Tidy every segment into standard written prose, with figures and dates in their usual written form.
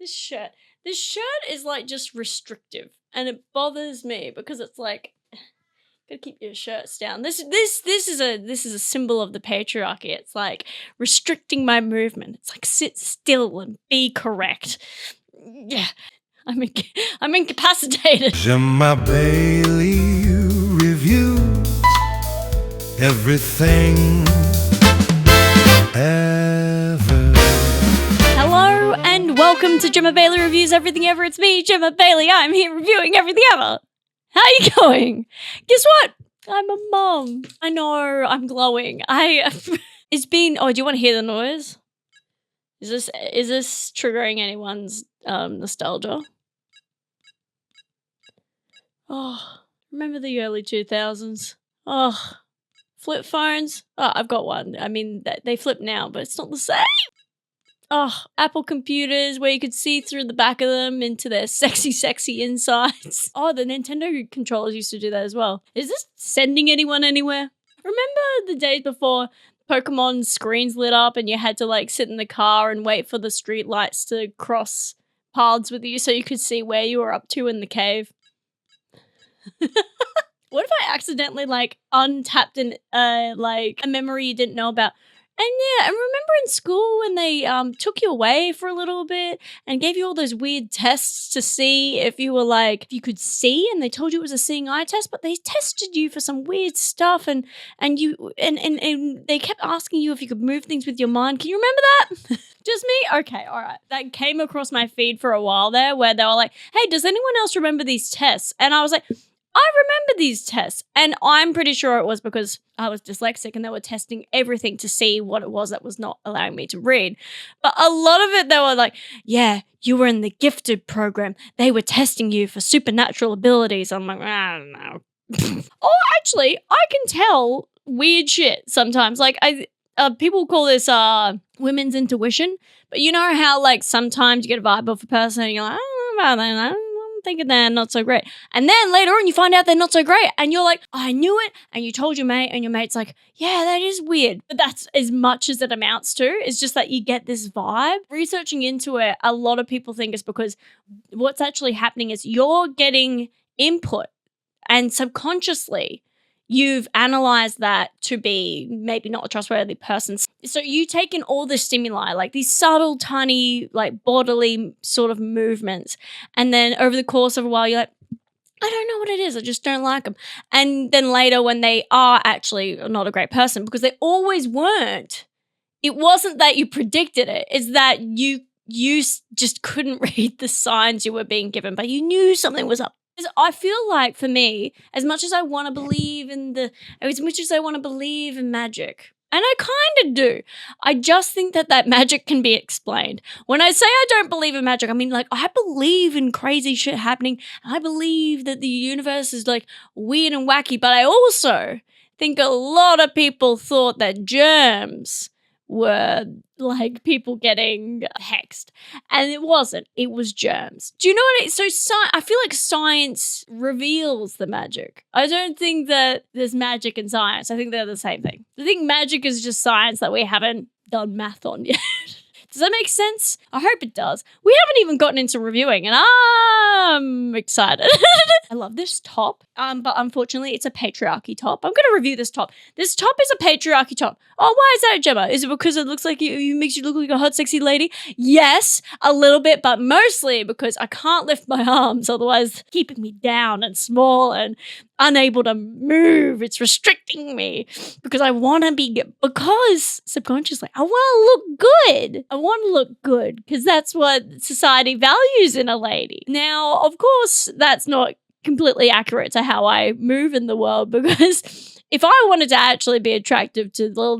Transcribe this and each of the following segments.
This shirt is like just restrictive, and it bothers me because it's like, gotta keep your shirts down. This is a symbol of the patriarchy. It's like restricting my movement. It's like sit still and be correct. Yeah, I'm incapacitated. Jemma Bayley reviews everything ever. Hello and welcome to Jemma Bayley Reviews Everything Ever. It's me, Jemma Bayley. I'm here reviewing everything ever. How are you going? Guess what? I'm a mum. I know, I'm glowing. It's been, do you want to hear the noise? Is this triggering anyone's nostalgia? Oh, remember the early 2000s? Oh, flip phones? Oh, I've got one. I mean, they flip now, but it's not the same. Oh, Apple computers where you could see through the back of them into their sexy insides. Oh, the Nintendo controllers used to do that as well. Is this sending anyone anywhere? Remember the days before Pokemon screens lit up and you had to like sit in the car and wait for the street lights to cross paths with you so you could see where you were up to in the cave? What if I accidentally like untapped a memory you didn't know about? And yeah, and remember in school when they took you away for a little bit and gave you all those weird tests to see if you were like, if you could see, and they told you it was a seeing eye test, but they tested you for some weird stuff and they kept asking you if you could move things with your mind. Can you remember that? Just me? Okay, all right. That came across my feed for a while there where they were like, hey, does anyone else remember these tests? And I was like, I remember these tests, and I'm pretty sure it was because I was dyslexic and they were testing everything to see what it was that was not allowing me to read. But a lot of it, they were like, yeah, you were in the gifted program. They were testing you for supernatural abilities. I'm like, I don't know. Or actually, I can tell weird shit sometimes. Like, people call this women's intuition, but you know how like sometimes you get a vibe off a person and you're like, I don't know about that. Thinking they're not so great. And then later on you find out they're not so great and you're like, I knew it, and you told your mate and your mate's like, yeah, that is weird. But that's as much as it amounts to. It's just that you get this vibe. Researching into it, a lot of people think it's because what's actually happening is you're getting input and subconsciously you've analyzed that to be maybe not a trustworthy person. So you take in all the stimuli, like these subtle, tiny, like bodily sort of movements. And then over the course of a while, you're like, I don't know what it is. I just don't like them. And then later when they are actually not a great person, because they always weren't, it wasn't that you predicted it. It's that you just couldn't read the signs you were being given, but you knew something was up. I feel like for me, as much as I want to believe in magic, and I kind of do, I just think that magic can be explained. When I say I don't believe in magic, I mean like I believe in crazy shit happening. I believe that the universe is like weird and wacky, but I also think a lot of people thought that germs were like people getting hexed, and it wasn't. It was germs. Do you know what? I feel like science reveals the magic. I don't think that there's magic in science. I think they're the same thing. I think magic is just science that we haven't done math on yet. Does that make sense? I hope it does. We haven't even gotten into reviewing, and I'm excited. I love this top, but unfortunately, it's a patriarchy top. I'm going to review this top. This top is a patriarchy top. Oh, why is that, Jemma? Is it because it looks like it makes you look like a hot, sexy lady? Yes, a little bit, but mostly because I can't lift my arms, otherwise keeping me down and small and unable to move. It's restricting me because because subconsciously I want to look good. I want to look good because that's what society values in a lady. Now, of course, that's not completely accurate to how I move in the world, because if I wanted to actually be attractive to the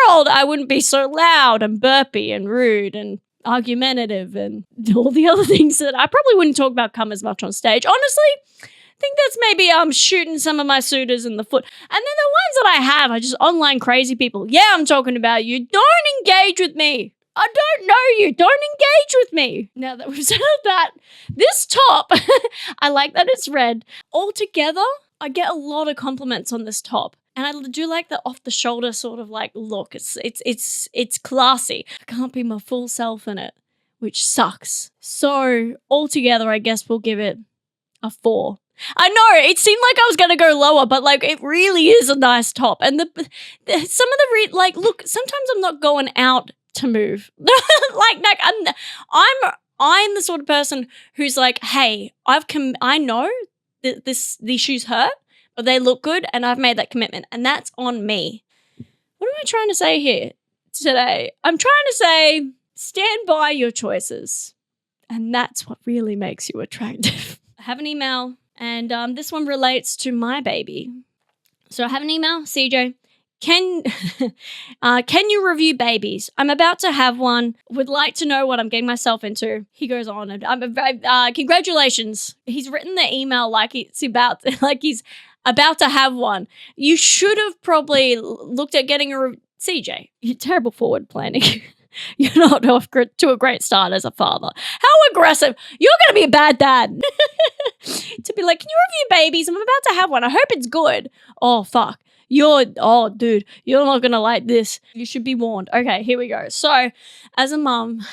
world, I wouldn't be so loud and burpy and rude and argumentative and all the other things that I probably wouldn't talk about come as much on stage. Honestly, I think that's maybe shooting some of my suitors in the foot. And then the ones that I have are just online crazy people. Yeah, I'm talking about you. Don't engage with me. I don't know you. Don't engage with me. Now that we've settled that, this top, I like that it's red. Altogether, I get a lot of compliments on this top. And I do like the off the shoulder sort of like look. It's classy. I can't be my full self in it. which sucks. So altogether, I guess we'll give it a 4. I know it seemed like I was gonna go lower, but like it really is a nice top. And some of the like, look, sometimes I'm not going out to move. like I'm the sort of person who's like, hey, I know that these shoes hurt, but they look good, and I've made that commitment, and that's on me. What am I trying to say here today? I'm trying to say stand by your choices, and that's what really makes you attractive. I have an email, and this one relates to my baby. So I have an email, CJ. Can you review babies? I'm about to have one. Would like to know what I'm getting myself into. He goes on, and congratulations. He's written the email like he's about to have one. You should have probably looked at getting CJ. You're terrible forward planning. You're not off to a great start as a father. How aggressive. You're going to be a bad dad. To be like, can you review babies? I'm about to have one. I hope it's good. Oh, fuck. Dude, you're not going to like this. You should be warned. Okay, here we go. So, as a mum,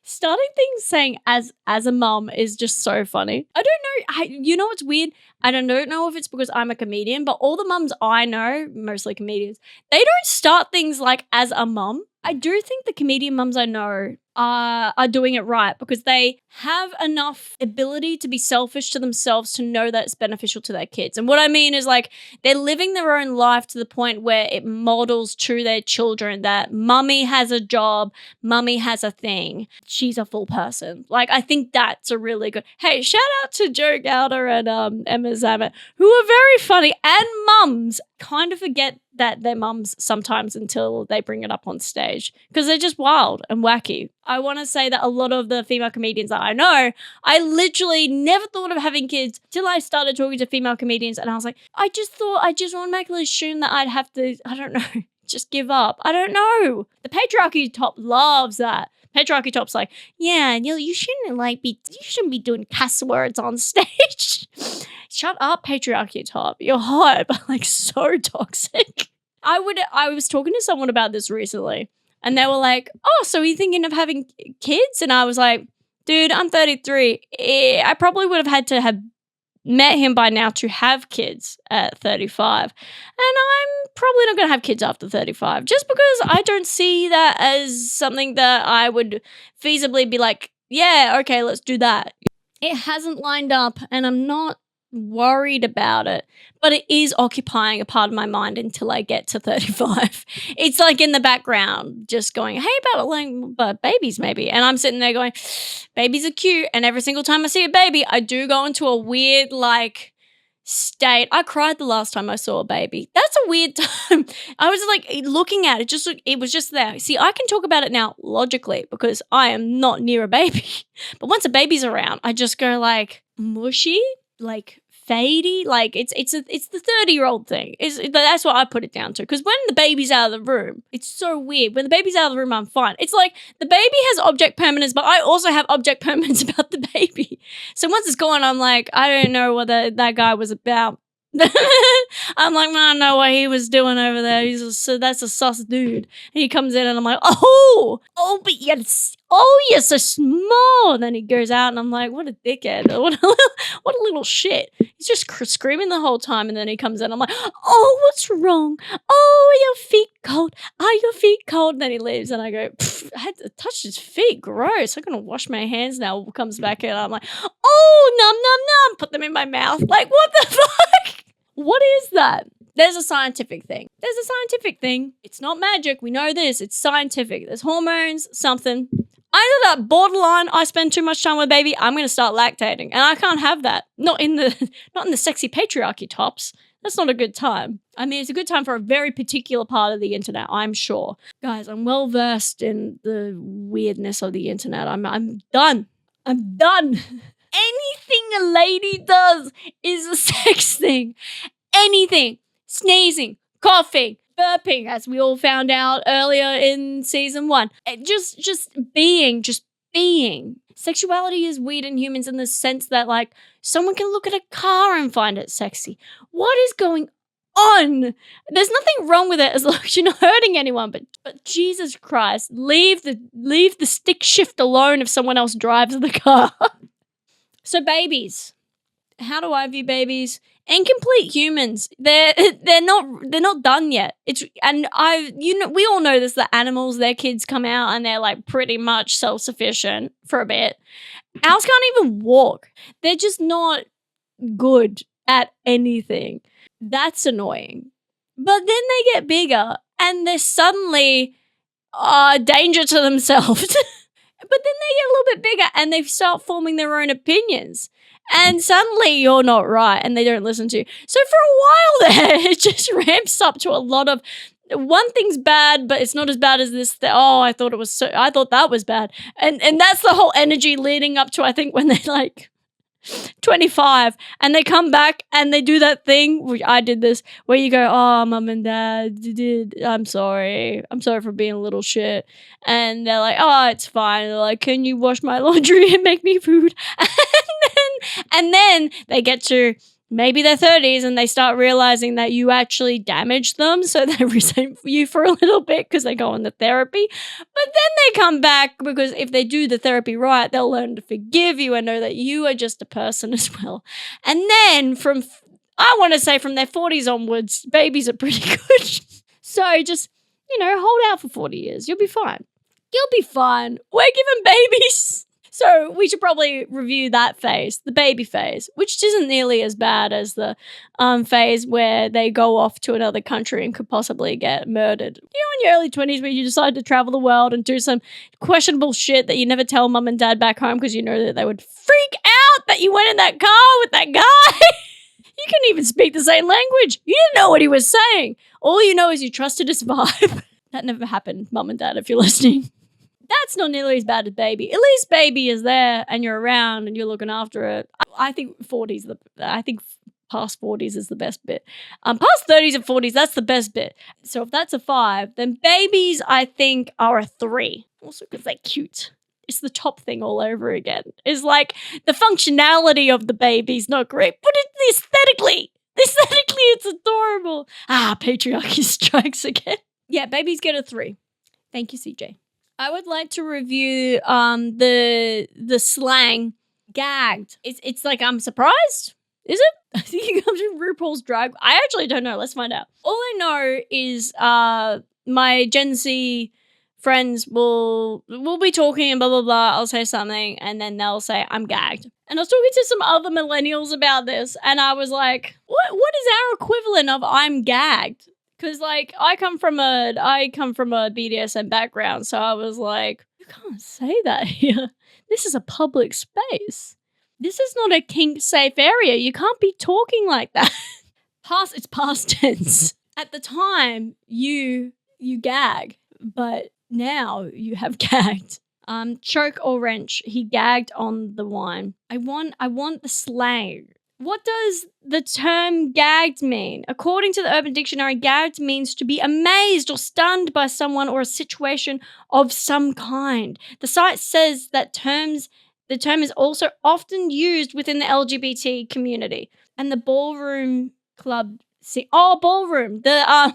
starting things saying as a mum is just so funny. I don't know. You know what's weird? I don't know if it's because I'm a comedian, but all the mums I know, mostly comedians, they don't start things like as a mum. I do think the comedian mums I know are doing it right because they have enough ability to be selfish to themselves to know that it's beneficial to their kids. And what I mean is like they're living their own life to the point where it models to their children that mummy has a job, mummy has a thing, she's a full person. Like I think that's a really good. Hey, shout out to Joe Gowder and Emma Zamet, who are very funny, and mums kind of forget that they're mums sometimes until they bring it up on stage because they're just wild and wacky. I want to say that a lot of the female comedians that I know, I literally never thought of having kids till I started talking to female comedians, and I was like, I just automatically assumed that I'd have to, I don't know, just give up. I don't know. The patriarchy top loves that. Patriarchy top's like, yeah, you shouldn't be doing cuss words on stage. Shut up, patriarchy top. You're hot, but like so toxic. I was talking to someone about this recently, and they were like, oh, so are you thinking of having kids? And I was like, dude, I'm 33. I probably would have had to have met him by now to have kids at 35. And I'm probably not going to have kids after 35 just because I don't see that as something that I would feasibly be like, yeah, okay, let's do that. It hasn't lined up, and I'm not worried about it, but it is occupying a part of my mind until I get to 35. It's like in the background just going, hey, about babies maybe, and I'm sitting there going, babies are cute, and every single time I see a baby I do go into a weird like state. I cried the last time I saw a baby. That's a weird time. I was like looking at it, it was just there. See, I can talk about it now logically because I am not near a baby, but once a baby's around I just go like mushy, like fadey, like it's the 30-year-old thing. That's what I put it down to. Because when the baby's out of the room, it's so weird. When the baby's out of the room, I'm fine. It's like the baby has object permanence, but I also have object permanence about the baby. So once it's gone, I'm like, I don't know what that guy was about. I'm like, I don't know what he was doing over there. That's a sus dude. And he comes in and I'm like, but you're so small. And then he goes out and I'm like, what a dickhead. What a little shit. He's just screaming the whole time. And then he comes in. I'm like, oh, what's wrong? Oh, are your feet cold? Are your feet cold? And then he leaves and I go, I had to touch his feet. Gross. I'm going to wash my hands now. Comes back in. I'm like, oh, num, num, num. Put them in my mouth. Like, what the fuck? What is that? There's a scientific thing. It's not magic. We know this. It's scientific. There's hormones, something. Either that borderline, I spend too much time with baby, I'm going to start lactating. And I can't have that. Not in the sexy patriarchy tops. That's not a good time. I mean, it's a good time for a very particular part of the internet, I'm sure. Guys, I'm well versed in the weirdness of the internet. I'm done. I'm done. Anything a lady does is a sex thing. Anything. Sneezing, coughing, burping, as we all found out earlier in season 1. Just being. Sexuality is weird in humans in the sense that, like, someone can look at a car and find it sexy. What is going on. There's nothing wrong with it as long as you're not hurting anyone. But Jesus Christ, leave the stick shift alone if someone else drives the car. So babies. How do I view babies? Incomplete humans. They're not done yet. We all know this, that animals, their kids come out and they're like pretty much self-sufficient for a bit. Ours can't even walk. They're just not good at anything. That's annoying. But then they get bigger and they're suddenly a danger to themselves. But then they get a little bit bigger and they start forming their own opinions. And suddenly you're not right and they don't listen to you. So for a while there, it just ramps up to a lot of, one thing's bad, but it's not as bad as this. I thought that was bad. And that's the whole energy leading up to, I think, when they're like 25 and they come back and they do that thing, I did this, where you go, oh, mum and dad, I'm sorry for being a little shit. And they're like, oh, it's fine. And they're like, can you wash my laundry and make me food? And then they get to maybe their 30s and they start realizing that you actually damaged them, so they resent you for a little bit because they go on the therapy. But then they come back because if they do the therapy right, they'll learn to forgive you and know that you are just a person as well. And then from their 40s onwards, babies are pretty good. So just, hold out for 40 years. You'll be fine. You'll be fine. We're giving babies. So we should probably review that phase, the baby phase, which isn't nearly as bad as the phase where they go off to another country and could possibly get murdered. In your early 20s where you decide to travel the world and do some questionable shit that you never tell mum and dad back home because you know that they would freak out that you went in that car with that guy. You couldn't even speak the same language. You didn't know what he was saying. All you know is you trusted his vibe. That never happened, mum and dad, if you're listening. That's not nearly as bad as baby. At least baby is there and you're around and you're looking after it. I think past 40s is the best bit. Past 30s and 40s, that's the best bit. So if that's a 5, then babies, I think, are a 3. Also because they're cute. It's the top thing all over again. It's like the functionality of the baby's not great, but aesthetically, it's adorable. Patriarchy strikes again. Yeah, babies get a 3. Thank you, CJ. I would like to review the slang gagged. It's like I'm surprised. Is it? I think it comes from RuPaul's Drag. I actually don't know. Let's find out. All I know is my Gen Z friends will be talking and blah blah blah. I'll say something and then they'll say I'm gagged. And I was talking to some other millennials about this and I was like, what is our equivalent of I'm gagged? Because, I come from a BDSM background, so I was like, you can't say that here. This is a public space. This is not a kink-safe area. You can't be talking like that. It's past tense. At the time, you gag, but now you have gagged. Choke or wrench. He gagged on the wine. I want the slang. What does the term gagged mean? According to the Urban Dictionary, gagged means to be amazed or stunned by someone or a situation of some kind. The site says that the term is also often used within the LGBT community. And the ballroom club ballroom. How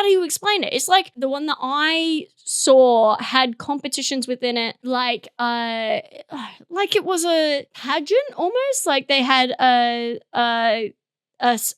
do you explain it? It's like the one that I saw had competitions within it, like it was a pageant almost, like they had a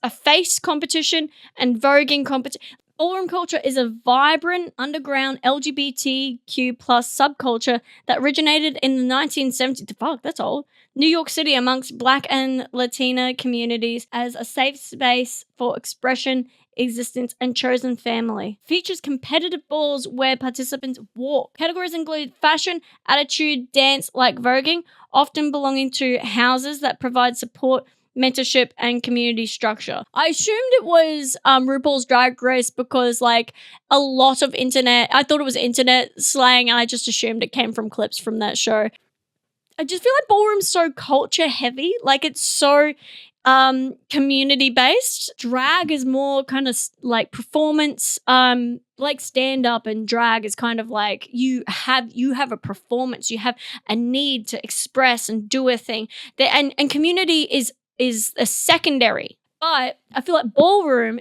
face competition and voguing competition. Ballroom culture is a vibrant underground LGBTQ plus subculture that originated in the 1970s. Fuck, that's old. New York City amongst Black and Latina communities as a safe space for expression, existence, and chosen family. Features competitive balls where participants walk. Categories include fashion, attitude, dance, like voguing, often belonging to houses that provide support, mentorship, and community structure. I assumed it was RuPaul's Drag Race because a lot of I thought it was internet slang and I just assumed it came from clips from that show. I just feel like ballroom's so culture heavy. Like it's so community based. Drag is more kind of like performance. Like stand up and drag is kind of like you have a performance. You have a need to express and do a thing. And community is a secondary. But I feel like ballroom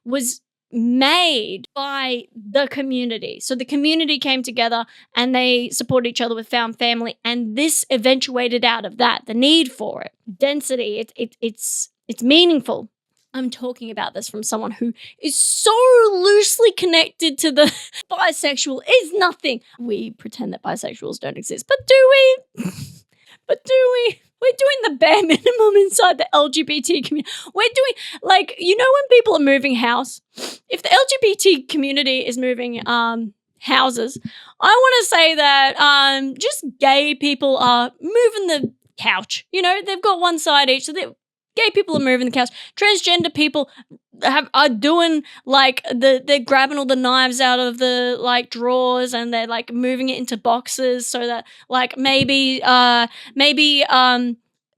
was made by the community. So the community came together and they supported each other with found family, and this eventuated out of that, the need for it. Density, it's meaningful. I'm talking about this from someone who is so loosely connected to the bisexual is nothing. We pretend that bisexuals don't exist, but do we? But do we? We're doing the bare minimum inside the LGBT community. We're doing, like, you know when people are moving house? If the LGBT community is moving houses, I want to say that just gay people are moving the couch. You know, they've got one side each. So gay people are moving the couch. Transgender people are doing like they're grabbing all the knives out of the like drawers and they're like moving it into boxes so that like maybe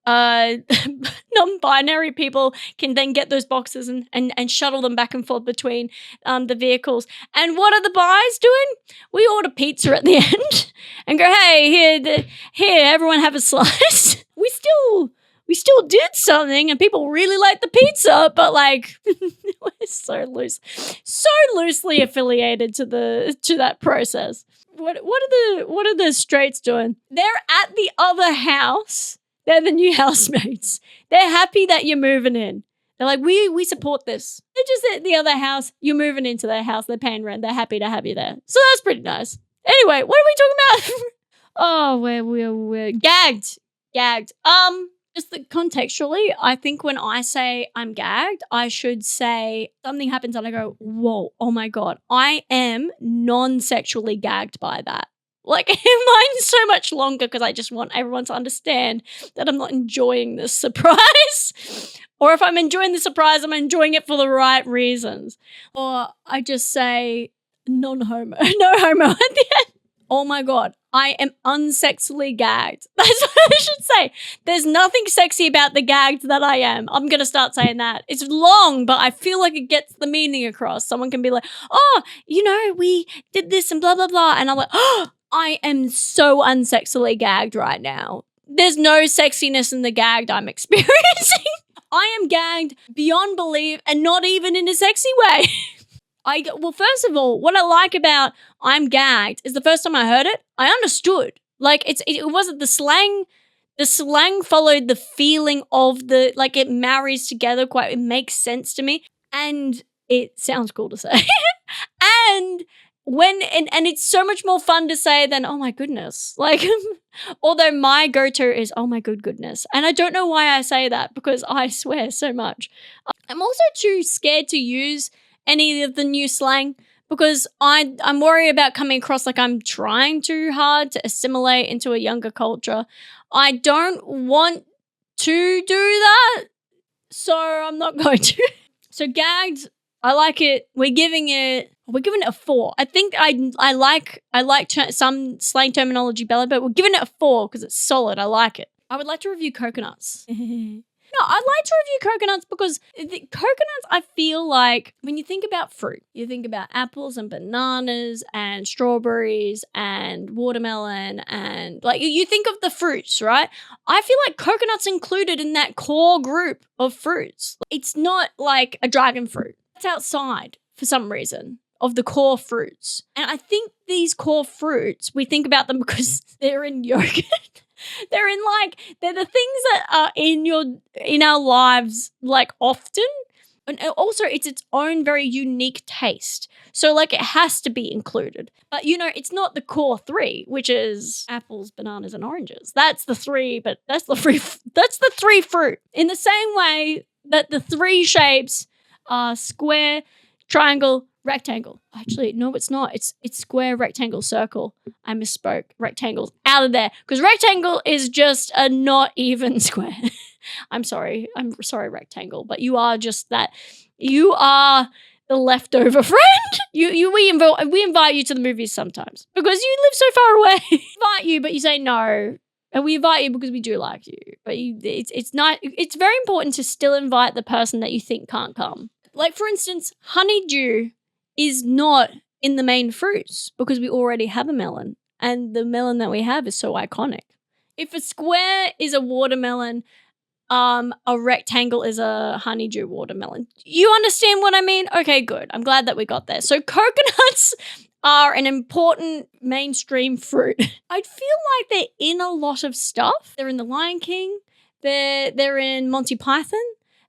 non-binary people can then get those boxes and shuttle them back and forth between the vehicles. And what are the buys doing? We order pizza at the end and go, hey, here, everyone have a slice. We still did something and people really like the pizza, but like we're so loosely affiliated to that process. What are the straights doing? They're at the other house. They're the new housemates. They're happy that you're moving in. They're like, we support this. They're just at the other house. You're moving into their house. They're paying rent. They're happy to have you there. So that's pretty nice. Anyway, what are we talking about? Oh, we're gagged. Just contextually, I think when I say I'm gagged, I should say something happens and I go, whoa, oh my God, I am non-sexually gagged by that. Like, mine's so much longer because I just want everyone to understand that I'm not enjoying this surprise. Or if I'm enjoying the surprise, I'm enjoying it for the right reasons. Or I just say non-homo, no homo at the end. Oh my God, I am unsexily gagged. That's what I should say. There's nothing sexy about the gagged that I am. I'm going to start saying that. It's long, but I feel like it gets the meaning across. Someone can be like, oh, you know, we did this and blah, blah, blah. And I'm like, oh, I am so unsexily gagged right now. There's no sexiness in the gagged I'm experiencing. I am gagged beyond belief and not even in a sexy way. Well, first of all, what I like about I'm gagged is the first time I heard it, I understood. Like it wasn't the slang. The slang followed the feeling of like it marries together quite, it makes sense to me. And it sounds cool to say. and it's so much more fun to say than, oh my goodness. Like, although my go-to is, oh my goodness. And I don't know why I say that because I swear so much. I'm also too scared to use any of the new slang because I'm worried about coming across like I'm trying too hard to assimilate into a younger culture. I don't want to do that, so I'm not going to. So gagged, I like it. We're giving it a 4. I think I like some slang terminology better, but we're giving it a 4 because it's solid. I like it. I would like to review coconuts. No, I'd like to review coconuts because coconuts, I feel like when you think about fruit, you think about apples and bananas and strawberries and watermelon and like you think of the fruits, right? I feel like coconut's included in that core group of fruits. It's not like a dragon fruit. It's outside for some reason of the core fruits. And I think these core fruits, we think about them because they're in yogurt. They're the things that are in our lives like often. And also it's its own very unique taste. So like it has to be included. But you know, it's not the core 3, which is apples, bananas, and oranges. That's the 3, but that's the 3 fruit. In the same way that the 3 shapes are square, triangle, rectangle. Actually, no, it's not. It's square, rectangle, circle. I misspoke. Rectangle's out of there because rectangle is just a not even square. I'm sorry, rectangle, but you are just that. You are the leftover friend. We invite you to the movies sometimes because you live so far away. Invite you, but you say no. And we invite you because we do like you. But it's not. It's very important to still invite the person that you think can't come. Like, for instance, honeydew is not in the main fruits because we already have a melon. And the melon that we have is so iconic. If a square is a watermelon, a rectangle is a honeydew watermelon. You understand what I mean? Okay, good. I'm glad that we got there. So coconuts are an important mainstream fruit. I feel like they're in a lot of stuff. They're in The Lion King. They're in Monty Python.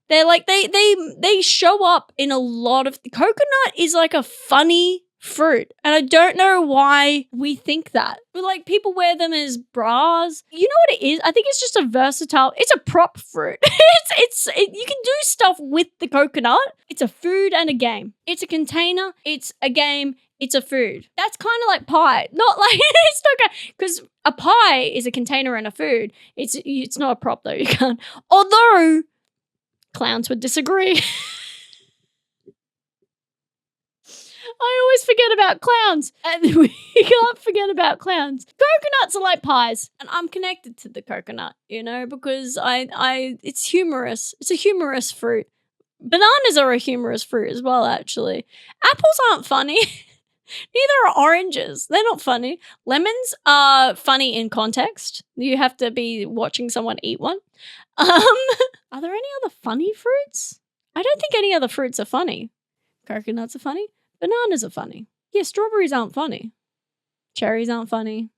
They're like they show up in a lot of. Coconut is like a funny fruit, and I don't know why we think that. But like, people wear them as bras. You know what it is? I think it's just a versatile. It's a prop fruit. You can do stuff with the coconut. It's a food and a game. It's a container. It's a game. It's a food. That's kind of like pie. Not like it's not because a pie is a container and a food. It's not a prop though. You can't. Although clowns would disagree. I always forget about clowns, and we can't forget about clowns. Coconuts are like pies, and I'm connected to the coconut, because it's humorous. It's a humorous fruit. Bananas are a humorous fruit as well, actually. Apples aren't funny. Neither are oranges. They're not funny. Lemons are funny in context. You have to be watching someone eat one. Are there any other funny fruits? I don't think any other fruits are funny. Coconuts are funny. Bananas are funny. Yeah, strawberries aren't funny. Cherries aren't funny.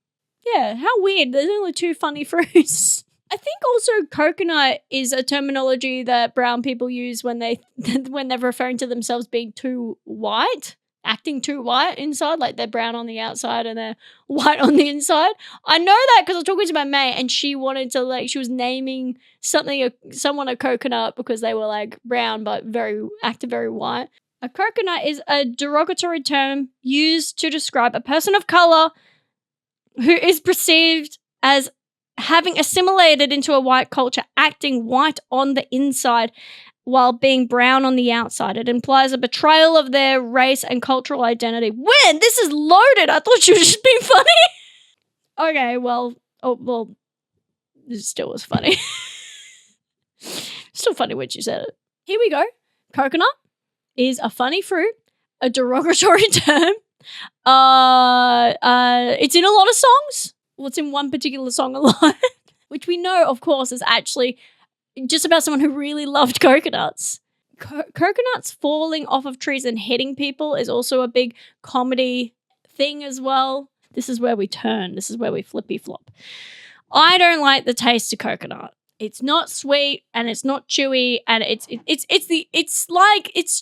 Yeah, how weird. There's only 2 funny fruits. I think also coconut is a terminology that brown people use when they're referring to themselves being too white, acting too white inside, like they're brown on the outside and they're white on the inside. I know that because I was talking to my mate and she wanted to she was naming someone a coconut because they were like brown but acted very white. A coconut is a derogatory term used to describe a person of color who is perceived as having assimilated into a white culture, acting white on the inside while being brown on the outside. It implies a betrayal of their race and cultural identity. When? This is loaded. I thought you were just being funny. Okay, well, it still was funny. Still funny when you said it. Here we go. Coconut is a funny fruit, a derogatory term. It's in a lot of songs. Well, it's in one particular song a lot, which we know, of course, is actually just about someone who really loved coconuts. Coconuts falling off of trees and hitting people is also a big comedy thing as well. This is where we turn. This is where we flippy flop. I don't like the taste of coconut. It's not sweet and it's not chewy, and it's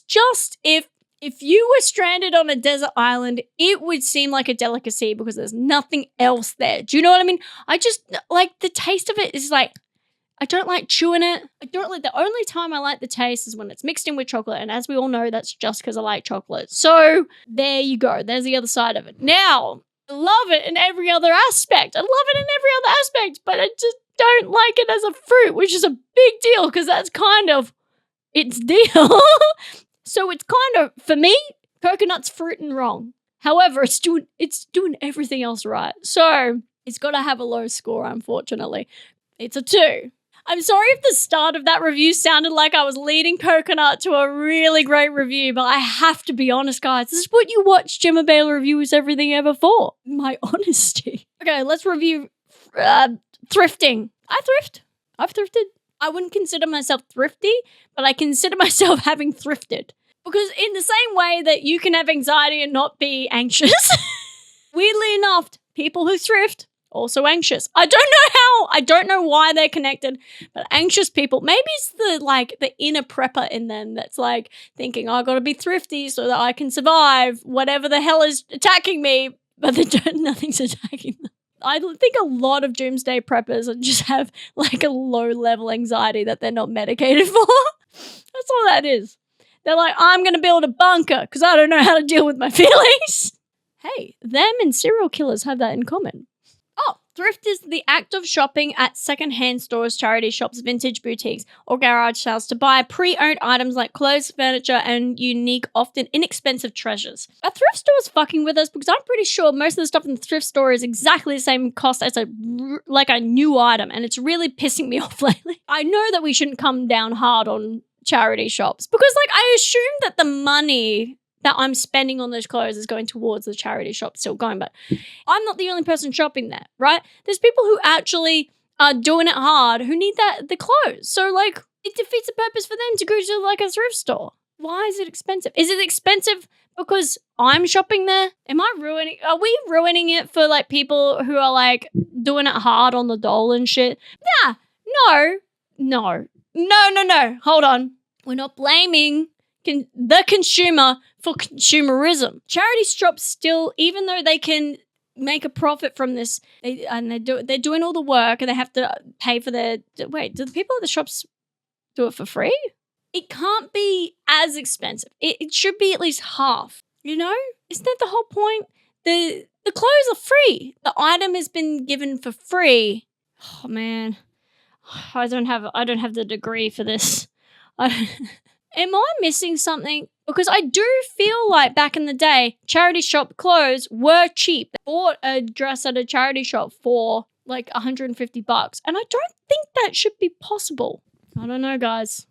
just if you were stranded on a desert island, it would seem like a delicacy because there's nothing else there. Do you know what I mean? I just like the taste of it is like, I don't like chewing it. The only time I like the taste is when it's mixed in with chocolate, and as we all know, that's just because I like chocolate. So there you go. There's the other side of it. Now, I love it in every other aspect. But I just don't like it as a fruit, which is a big deal because that's kind of its deal. So it's kind of, for me, coconut's fruit and wrong. However, it's doing everything else right. So it's got to have a low score, unfortunately. It's a 2. I'm sorry if the start of that review sounded like I was leading coconut to a really great review, but I have to be honest, guys. This is what you watch Jemma Bayley reviews everything ever for. My honesty. Okay, let's review thrifting. I thrift. I've thrifted. I wouldn't consider myself thrifty, but I consider myself having thrifted. Because in the same way that you can have anxiety and not be anxious, weirdly enough, people who thrift also anxious. I don't know why they're connected, but anxious people, maybe it's the inner prepper in them that's like thinking, I gotta be thrifty so that I can survive whatever the hell is attacking me, but nothing's attacking them. I think a lot of doomsday preppers just have like a low level anxiety that they're not medicated for. That's all that is. They're like, I'm going to build a bunker because I don't know how to deal with my feelings. Hey, them and serial killers have that in common. Oh, Thrift is the act of shopping at secondhand stores, charity shops, vintage boutiques, or garage sales to buy pre-owned items like clothes, furniture, and unique, often inexpensive treasures. A thrift store is fucking with us because I'm pretty sure most of the stuff in the thrift store is exactly the same cost as a new item, and it's really pissing me off lately. I know that we shouldn't come down hard on charity shops because, like, I assume that the money that I'm spending on those clothes is going towards the charity shop still going, but I'm not the only person shopping there, right? There's people who actually are doing it hard who need the clothes. So, like, it defeats the purpose for them to go to, like, a thrift store. Why is it expensive? Is it expensive because I'm shopping there? Are we ruining it for, like, people who are, like, doing it hard on the dole and shit? Nah, no. Hold on. We're not blaming the consumer for consumerism. Charity shops still, even though they can make a profit from this, they're doing all the work and they have to pay for their. Wait, do the people at the shops do it for free? It can't be as expensive. It should be at least half. You know, isn't that the whole point? The clothes are free. The item has been given for free. Oh man, I don't have the degree for this. Am I missing something? Because I do feel like back in the day, charity shop clothes were cheap. I bought a dress at a charity shop for like $150, and I don't think that should be possible. I don't know, guys.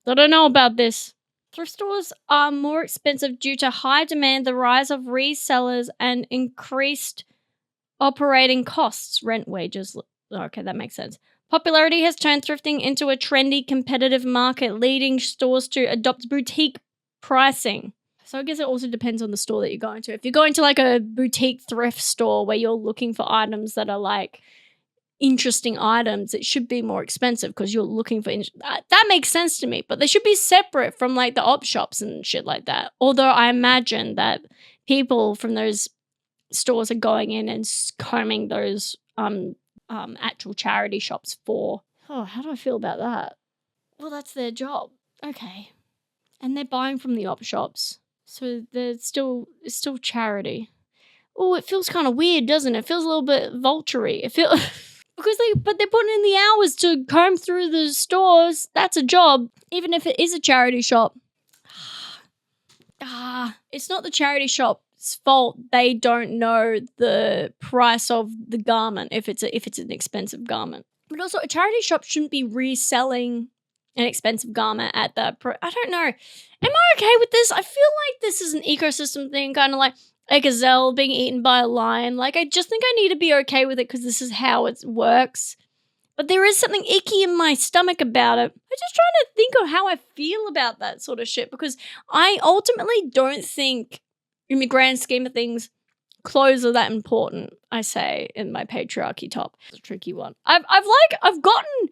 I don't know about this. Thrift stores are more expensive due to high demand, the rise of resellers, and increased operating costs, rent, wages. Okay, that makes sense. Popularity has turned thrifting into a trendy, competitive market, leading stores to adopt boutique pricing. So I guess it also depends on the store that you're going to. If you're going to like a boutique thrift store where you're looking for items that are like interesting items, it should be more expensive because you're looking for that makes sense to me. But they should be separate from like the op shops and shit like that. Although I imagine that people from those stores are going in and combing those actual charity shops for. Oh, how do I feel about that? Well, that's their job. Okay. And they're buying from the op shops. So it's still charity. Oh, it feels kind of weird, doesn't it? It feels a little bit vulture-y. It feels because they're putting in the hours to comb through the stores. That's a job, even if it is a charity shop. It's not the charity shop's fault they don't know the price of the garment if it's an expensive garment. But also, a charity shop shouldn't be reselling an expensive garment at the I don't know. Am I okay with this? I feel like this is an ecosystem thing, kind of like a gazelle being eaten by a lion. Like, I just think I need to be okay with it because this is how it works. But there is something icky in my stomach about it. I'm just trying to think of how I feel about that sort of shit because I ultimately don't think, in the grand scheme of things, clothes are that important, I say in my patriarchy top. It's a tricky one. I've gotten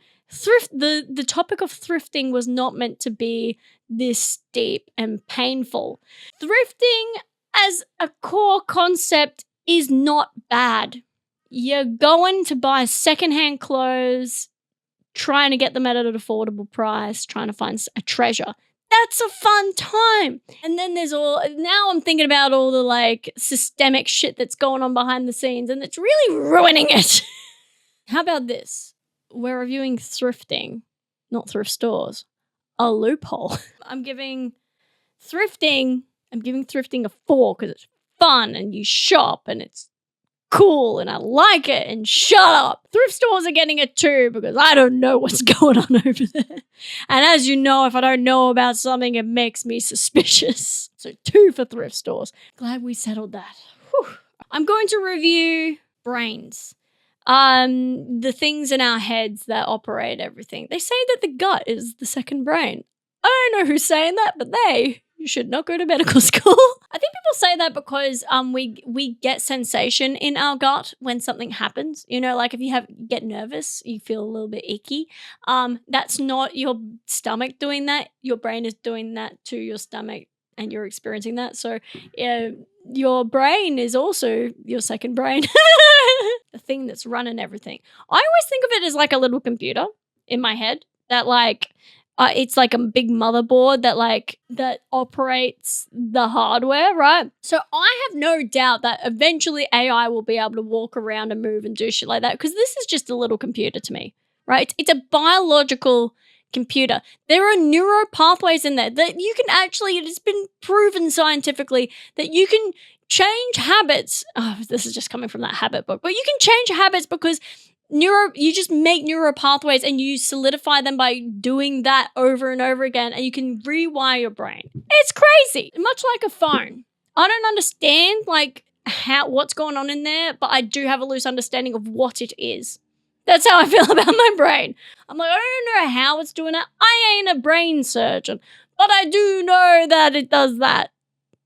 the topic of thrifting was not meant to be this deep and painful. Thrifting as a core concept is not bad. You're going to buy secondhand clothes, trying to get them at an affordable price, trying to find a treasure. That's a fun time. And then now I'm thinking about all the like systemic shit that's going on behind the scenes, and it's really ruining it. How about this? We're reviewing thrifting, not thrift stores. A loophole. I'm giving thrifting a 4 because it's fun and you shop and it's cool and I like it, and shut up. Thrift stores are getting a 2 because I don't know what's going on over there. And as you know, if I don't know about something, it makes me suspicious. So 2 for thrift stores. Glad we settled that. Whew. I'm going to review brains. The things in our heads that operate everything. They say that the gut is the second brain. I don't know who's saying that, but you should not go to medical school. I think people say that because we get sensation in our gut when something happens. You know, like if you get nervous, you feel a little bit icky. That's not your stomach doing that. Your brain is doing that to your stomach and you're experiencing that. So your brain is also your second brain. The thing that's running everything. I always think of it as like a little computer in my head that like it's like a big motherboard that operates the hardware, right? So I have no doubt that eventually AI will be able to walk around and move and do shit like that, because this is just a little computer to me, right? It's a biological computer. There are neural pathways in there that you can actually, it has been proven scientifically that you can change habits. Oh, this is just coming from that habit book, but you can change habits because you just make neural pathways and you solidify them by doing that over and over again, and you can rewire your brain. It's crazy. Much like a phone. I don't understand what's going on in there, but I do have a loose understanding of what it is. That's how I feel about my brain. I'm like, I don't know how it's doing it. I ain't a brain surgeon, but I do know that it does that.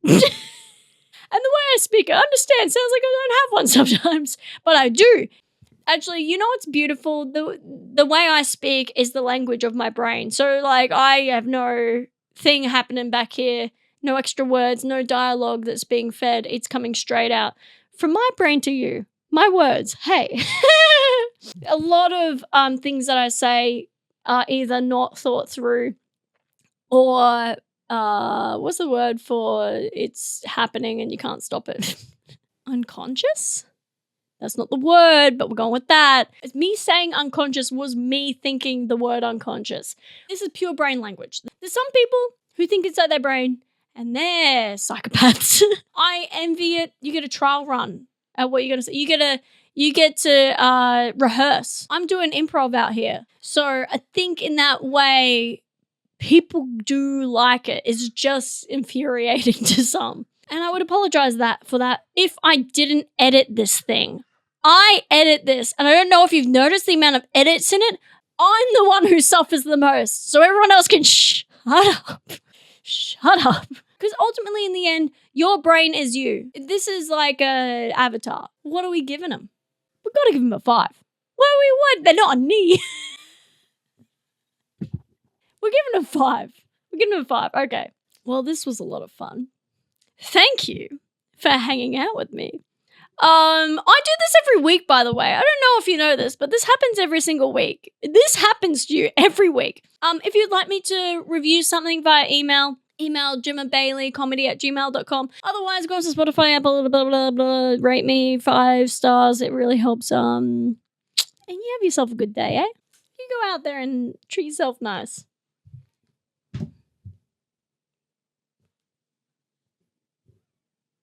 And the way I speak, I understand. Sounds like I don't have one sometimes, but I do. Actually, you know what's beautiful? The way I speak is the language of my brain. So, I have no thing happening back here, no extra words, no dialogue that's being fed. It's coming straight out from my brain to you. My words. Hey. A lot of things that I say are either not thought through or what's the word for it's happening and you can't stop it? Unconscious? That's not the word, but we're going with that. Me saying unconscious was me thinking the word unconscious. This is pure brain language. There's some people who think inside their brain and they're psychopaths. I envy it. You get a trial run at what you're going to say. You get to rehearse. I'm doing improv out here. So I think in that way, people do like it. It's just infuriating to some. And I would apologize for that if I didn't edit this thing. I edit this, and I don't know if you've noticed the amount of edits in it. I'm the one who suffers the most, so everyone else can shut up. Shut up. Because ultimately, in the end, your brain is you. This is like a avatar. What are we giving them? We've got to give them a 5. What? They're not a knee. We're giving them a 5. We're giving them a 5. Okay. Well, this was a lot of fun. Thank you for hanging out with me. I do this every week, by the way. I don't know if you know this, but this happens every single week. This happens to you every week. If you'd like me to review something via email Jemma Bayley comedy@gmail.com. Otherwise, go to Spotify, Apple, blah, blah, blah, rate me 5 stars. It really helps. And you have yourself a good day, eh? You go out there and treat yourself nice.